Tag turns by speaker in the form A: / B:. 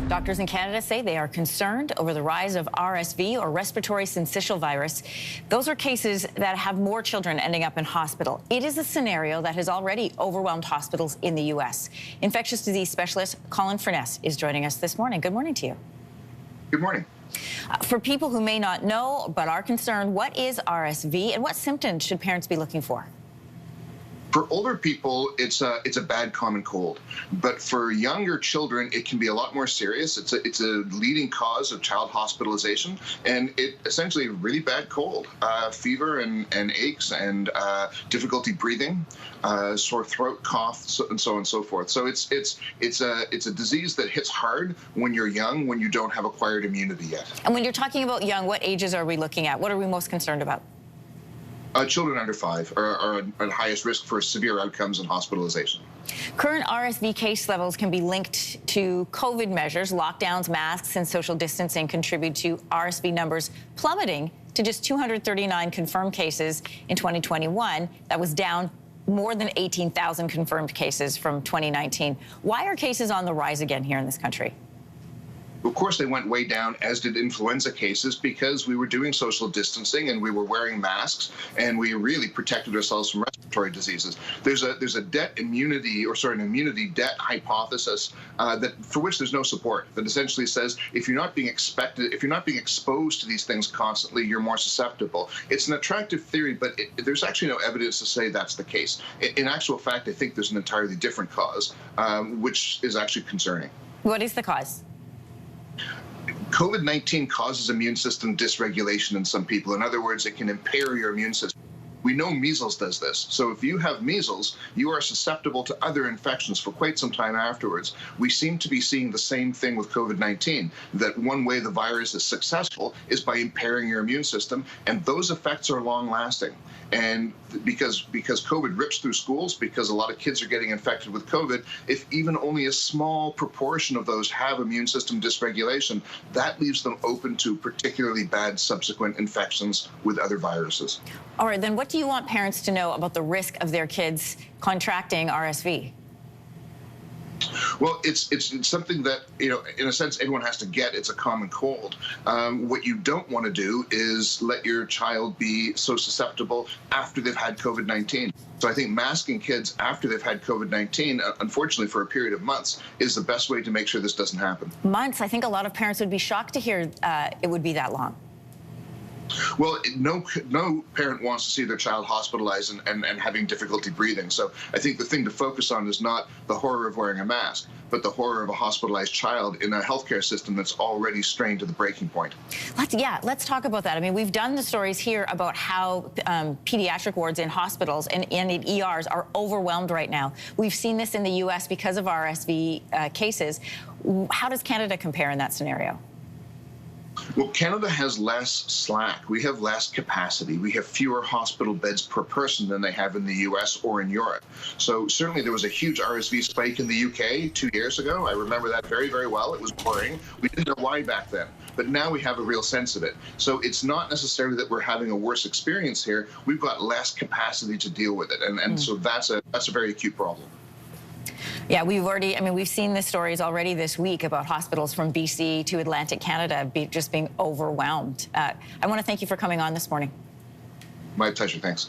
A: Doctors in Canada say they are concerned over the rise of RSV, or respiratory syncytial virus. Those are cases that have more children ending up in hospital. It is a scenario that has already overwhelmed hospitals in the U.S. Infectious disease specialist Colin Furness is joining us this morning. Good morning to you.
B: Good morning.
A: For people who may not know but are concerned, what is RSV and what symptoms should parents be looking for?
B: For older people, it's a bad common cold, but for younger children, it can be a lot more serious. It's a leading cause of child hospitalization, and it essentially a really bad cold, fever and aches and difficulty breathing, sore throat, cough, and so on and so forth. So it's a disease that hits hard when you're young, when you don't have acquired immunity yet.
A: And when you're talking about young, what ages are we looking at? What are we most concerned about?
B: Children under 5 are at highest risk for severe outcomes and hospitalization.
A: Current RSV case levels can be linked to COVID measures. Lockdowns, masks, and social distancing contribute to RSV numbers plummeting to just 239 confirmed cases in 2021. That was down more than 18,000 confirmed cases from 2019. Why are cases on the rise again here in this country?
B: Of course, they went way down, as did influenza cases, because we were doing social distancing and we were wearing masks, and we really protected ourselves from respiratory diseases. There's a an immunity debt hypothesis that for which there's no support. That essentially says if you're not being exposed to these things constantly, you're more susceptible. It's an attractive theory, but there's actually no evidence to say that's the case. In actual fact, I think there's an entirely different cause, which is actually concerning.
A: What is the cause?
B: COVID-19 causes immune system dysregulation in some people. In other words, it can impair your immune system. We know measles does this. So if you have measles, you are susceptible to other infections for quite some time afterwards. We seem to be seeing the same thing with COVID-19, that one way the virus is successful is by impairing your immune system, and those effects are long-lasting. And because COVID rips through schools, because a lot of kids are getting infected with COVID, if even only a small proportion of those have immune system dysregulation, that leaves them open to particularly bad subsequent infections with other viruses.
A: All right, then what do you want parents to know about the risk of their kids contracting RSV?
B: Well, it's something that, in a sense, everyone has to get. It's a common cold. What you don't want to do is let your child be so susceptible after they've had COVID-19. So I think masking kids after they've had COVID-19, unfortunately for a period of months, is the best way to make sure this doesn't happen.
A: Months? I think a lot of parents would be shocked to hear it would be that long.
B: Well, no parent wants to see their child hospitalized and having difficulty breathing. So I think the thing to focus on is not the horror of wearing a mask, but the horror of a hospitalized child in a healthcare system that's already strained to the breaking point.
A: Let's talk about that. I mean, we've done the stories here about how pediatric wards in hospitals and in ERs are overwhelmed right now. We've seen this in the U.S. because of RSV cases. How does Canada compare in that scenario?
B: Well, Canada has less slack. We have less capacity. We have fewer hospital beds per person than they have in the U.S. or in Europe. So certainly there was a huge RSV spike in the UK 2 years ago. I remember that very, very well. It was worrying. We didn't know why back then, but now we have a real sense of it. So it's not necessarily that we're having a worse experience here. We've got less capacity to deal with it, and so that's a very acute problem.
A: Yeah, we've seen the stories already this week about hospitals from BC to Atlantic Canada just being overwhelmed. I want to thank you for coming on this morning.
B: My pleasure, thanks.